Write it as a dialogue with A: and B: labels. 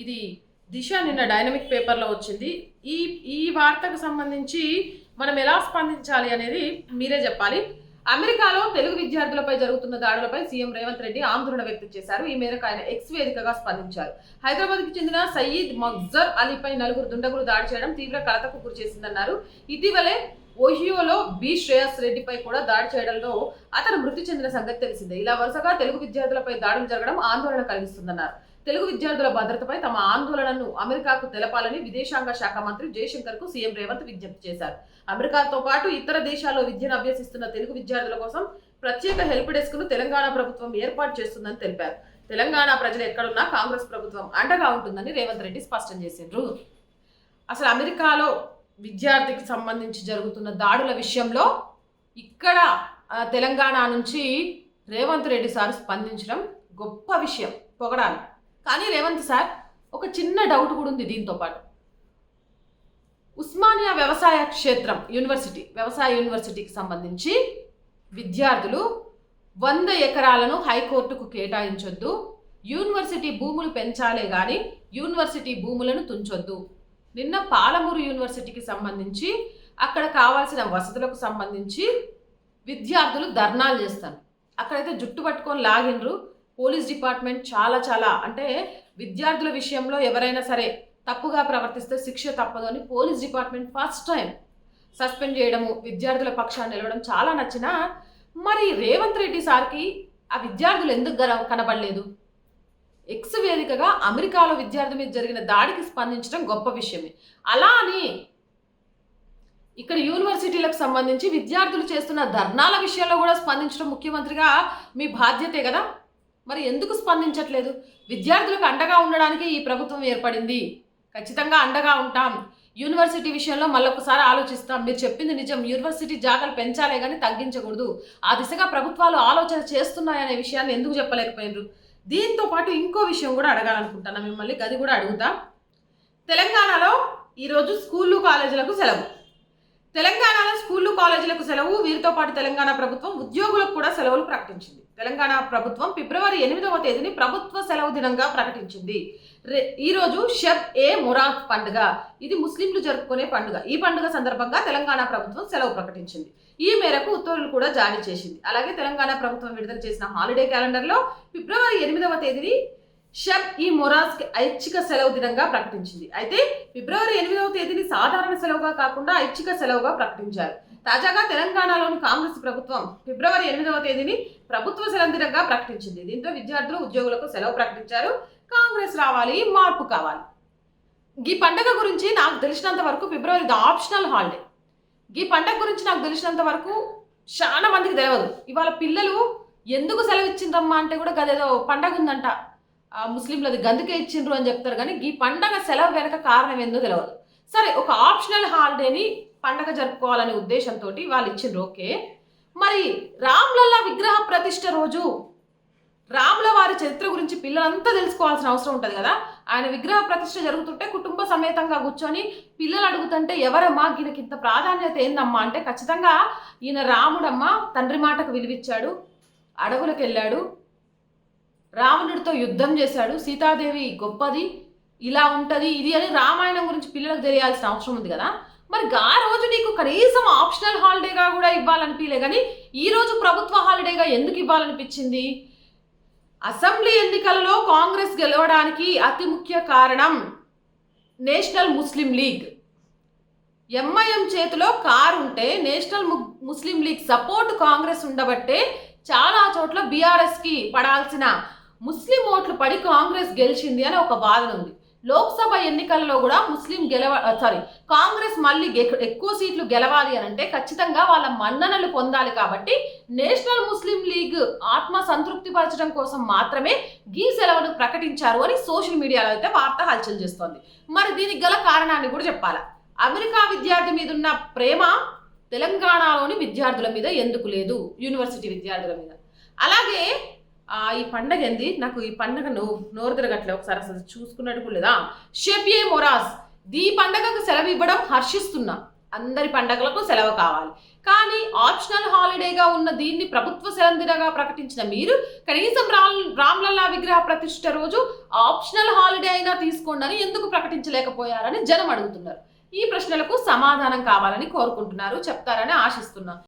A: ఇది దిశ నిన్న డైనమిక్ పేపర్లో వచ్చింది. ఈ ఈ వార్తకు సంబంధించి మనం ఎలా స్పందించాలి అనేది మీరే చెప్పాలి. అమెరికాలో తెలుగు విద్యార్థులపై జరుగుతున్న దాడులపై సీఎం రేవంత్ రెడ్డి ఆందోళన వ్యక్తం చేశారు. ఈ మేరకు ఆయన ఎక్స్ వేదికగా స్పందించారు. హైదరాబాద్కి చెందిన సయీద్ మగ్జర్ అలీపై నలుగురు దుండగులు దాడి చేయడం తీవ్ర కలతకు గురి చేసిందన్నారు. ఇటీవలే ఓహియోలో బి శ్రేయస్ రెడ్డిపై కూడా దాడి చేయడంలో అతను మృతి చెందిన సంగతి తెలిసిందే. ఇలా వరుసగా తెలుగు విద్యార్థులపై దాడులు జరగడం ఆందోళన కలిగిస్తుందన్నారు. తెలుగు విద్యార్థుల భద్రతపై తమ ఆందోళనను అమెరికాకు తెలపాలని విదేశాంగ శాఖ మంత్రి జయశంకర్ కు సీఎం రేవంత్ విజ్ఞప్తి చేశారు. అమెరికాతో పాటు ఇతర దేశాల్లో విద్యను అభ్యసిస్తున్న తెలుగు విద్యార్థుల కోసం ప్రత్యేక హెల్ప్ డెస్క్ ను తెలంగాణ ప్రభుత్వం ఏర్పాటు చేస్తుందని తెలిపారు. తెలంగాణ ప్రజలు ఎక్కడున్నా కాంగ్రెస్ ప్రభుత్వం అండగా ఉంటుందని రేవంత్ రెడ్డి స్పష్టం చేసిండ్రు. అసలు అమెరికాలో విద్యార్థికి సంబంధించి జరుగుతున్న దాడుల విషయంలో ఇక్కడ తెలంగాణ నుంచి రేవంత్ రెడ్డి సార్ స్పందించడం గొప్ప విషయం, పొగడాలి. కానీ రేవంత్ సార్ ఒక చిన్న డౌట్ కూడా ఉంది దీంతో పాటు. ఉస్మానియా వ్యవసాయ యూనివర్సిటీకి సంబంధించి విద్యార్థులు 100 ఎకరాలను హైకోర్టుకు కేటాయించొద్దు, యూనివర్సిటీ భూములు పెంచాలే కానీ యూనివర్సిటీ భూములను తుంచొద్దు. నిన్న పాలమూరు యూనివర్సిటీకి సంబంధించి అక్కడ కావాల్సిన వసతులకు సంబంధించి విద్యార్థులు ధర్నాలు చేస్తారు. అక్కడైతే జుట్టు పట్టుకొని లాగినరు. పోలీస్ డిపార్ట్మెంట్ చాలా అంటే విద్యార్థుల విషయంలో ఎవరైనా సరే తప్పుగా ప్రవర్తిస్తే శిక్ష తప్పదు అని police department first time suspend చేయడము, విద్యార్థుల పక్షాన్ని నిలవడం చాలా నచ్చినా, మరి రేవంత్ రెడ్డి సార్కి ఆ విద్యార్థులు ఎందుకు కనబడలేదు? ఎక్స్ వేదికగా అమెరికాలో విద్యార్థి మీద జరిగిన దాడికి స్పందించడం గొప్ప విషయమే. అలా అని ఇక్కడ యూనివర్సిటీలకు సంబంధించి విద్యార్థులు చేస్తున్న ధర్నాల విషయంలో కూడా స్పందించడం ముఖ్యమంత్రిగా మీ బాధ్యతే కదా. మరి ఎందుకు స్పందించట్లేదు? విద్యార్థులకు అండగా ఉండడానికి ఈ ప్రభుత్వం ఏర్పడింది, ఖచ్చితంగా అండగా ఉంటాం. యూనివర్సిటీ విషయంలో మళ్ళొకసారి ఆలోచిస్తాం. మీరు చెప్పింది నిజం, యూనివర్సిటీ జాగాలు పెంచాలే కానీ తగ్గించకూడదు. ఆ దిశగా ప్రభుత్వాలు ఆలోచన చేస్తున్నాయనే విషయాన్ని ఎందుకు చెప్పలేకపోయినారు? దీంతో పాటు ఇంకో విషయం కూడా అడగాలనుకుంటున్నా మిమ్మల్ని, గది కూడా అడుగుతా. తెలంగాణలో ఈరోజు స్కూళ్ళు కాలేజీలకు సెలవు. తెలంగాణలో స్కూళ్ళు కాలేజీలకు సెలవు. వీరితో పాటు తెలంగాణ ప్రభుత్వం ఉద్యోగులకు కూడా సెలవులు ప్రకటించింది. తెలంగాణ ప్రభుత్వం ఫిబ్రవరి 8వ తేదీని ప్రభుత్వ సెలవు దినంగా ప్రకటించింది. ఈరోజు షబ్ ఏ మురాద్ పండుగ, ఇది ముస్లింలు జరుపుకునే పండుగ. ఈ పండుగ సందర్భంగా తెలంగాణ ప్రభుత్వం సెలవు ప్రకటించింది. ఈ మేరకు ఉత్తర్వులు కూడా జారీ చేసింది. అలాగే తెలంగాణ ప్రభుత్వం విడుదల చేసిన హాలిడే క్యాలెండర్లో ఫిబ్రవరి 8వ తేదీని షబ్ ఈ మొరాజ్ ఐచ్ఛిక సెలవు దినంగా ప్రకటించింది. అయితే ఫిబ్రవరి 8వ తేదీని సాధారణ సెలవుగా కాకుండా ఐచ్ఛిక సెలవుగా ప్రకటించారు. తాజాగా తెలంగాణలోని కాంగ్రెస్ ప్రభుత్వం ఫిబ్రవరి 8వ తేదీని ప్రభుత్వ సెలవు దినంగా ప్రకటించింది. దీంతో విద్యార్థులు ఉద్యోగులకు సెలవు ప్రకటించారు. కాంగ్రెస్ రావాలి, మార్పు కావాలి. ఈ పండుగ గురించి నాకు తెలిసినంత వరకు ఫిబ్రవరి ఆప్షనల్ హాలిడే. ఈ పండుగ గురించి నాకు తెలిసినంత వరకు చాలా మందికి తెలియదు. ఇవాళ పిల్లలు ఎందుకు సెలవు ఇచ్చిండ్రమ్మా అంటే కూడా గదేదో పండగ ఉందంట, ముస్లింలది గందుకే ఇచ్చిండ్రు అని చెప్తారు. కానీ ఈ పండగ సెలవు వెనక కారణం ఏందో తెలియదు. సరే, ఒక ఆప్షనల్ హాలిడేని పండగ జరుపుకోవాలనే ఉద్దేశంతో వాళ్ళు ఇచ్చిండ్రు, ఓకే. మరి రామ్లల్లా విగ్రహ ప్రతిష్ఠ రోజు రాముల వారి చరిత్ర గురించి పిల్లలంతా తెలుసుకోవాల్సిన అవసరం ఉంటుంది కదా. ఆయన విగ్రహ ప్రతిష్ఠ జరుగుతుంటే కుటుంబ సమేతంగా కూర్చొని పిల్లలు అడుగుతుంటే ఎవరమ్మా ఈయనకి ఇంత ప్రాధాన్యత ఏందమ్మా అంటే ఖచ్చితంగా ఈయన రాముడమ్మ, తండ్రి మాటకు విలువిచ్చాడు, అడవులకు వెళ్ళాడు, రావణుడితో యుద్ధం చేశాడు, సీతాదేవి గొప్పది, ఇలా ఉంటుంది ఇది అని రామాయణం గురించి పిల్లలకు తెలియాల్సిన అవసరం ఉంది కదా. మరి ఆ రోజు నీకు కనీసం ఆప్షనల్ హాలిడేగా కూడా ఇవ్వాలనిపించలే, కానీ ఈరోజు ప్రభుత్వ హాలిడేగా ఎందుకు ఇవ్వాలనిపించింది? అసెంబ్లీ ఎన్నికలలో కాంగ్రెస్ గెలవడానికి అతి ముఖ్య కారణం నేషనల్ ముస్లిం లీగ్. ఎంఐఎం చేతిలో కారు ఉంటే నేషనల్ ముస్లిం లీగ్ సపోర్ట్ కాంగ్రెస్ ఉండబట్టే చాలా చోట్ల బీఆర్ఎస్కి పడాల్సిన ముస్లిం ఓట్లు పడి కాంగ్రెస్ గెలిచింది అని ఒక వాదన ఉంది. లోక్సభ ఎన్నికల్లో కూడా కాంగ్రెస్ మళ్ళీ ఎక్కువ సీట్లు గెలవాలి అని అంటే ఖచ్చితంగా వాళ్ళ మన్ననలు పొందాలి. కాబట్టి నేషనల్ ముస్లిం లీగ్ ఆత్మ సంతృప్తి పరచడం కోసం మాత్రమే ఈ సెలవును ప్రకటించారు అని సోషల్ మీడియాలో అయితే వార్త హల్చల్ చేస్తోంది. మరి దీనికి గల కారణాన్ని కూడా చెప్పాలా. అమెరికా విద్యార్థి మీద ఉన్న ప్రేమ తెలంగాణలోని విద్యార్థుల మీద ఎందుకు లేదు? యూనివర్సిటీ విద్యార్థుల మీద. అలాగే ఈ పండగ ఏంది, నాకు ఈ పండగ నోరు తిరగట్లే, ఒకసారి అసలు చూసుకున్నట్టు లేదా. షబ్ ఏ మొరాజ్, ఈ పండగకు సెలవు ఇవ్వడం హర్షిస్తున్నా. అందరి పండగలకు సెలవు కావాలి. కానీ ఆప్షనల్ హాలిడేగా ఉన్న దీన్ని ప్రభుత్వ సెలవుదినగా ప్రకటించిన మీరు కనీసం రామ్లల్లా విగ్రహ ప్రతిష్ఠ రోజు ఆప్షనల్ హాలిడే అయినా తీసుకోండి అని ఎందుకు ప్రకటించలేకపోయారని జనం అడుగుతున్నారు. ఈ ప్రశ్నలకు సమాధానం కావాలని కోరుకుంటున్నారు, చెప్తారని ఆశిస్తున్నా.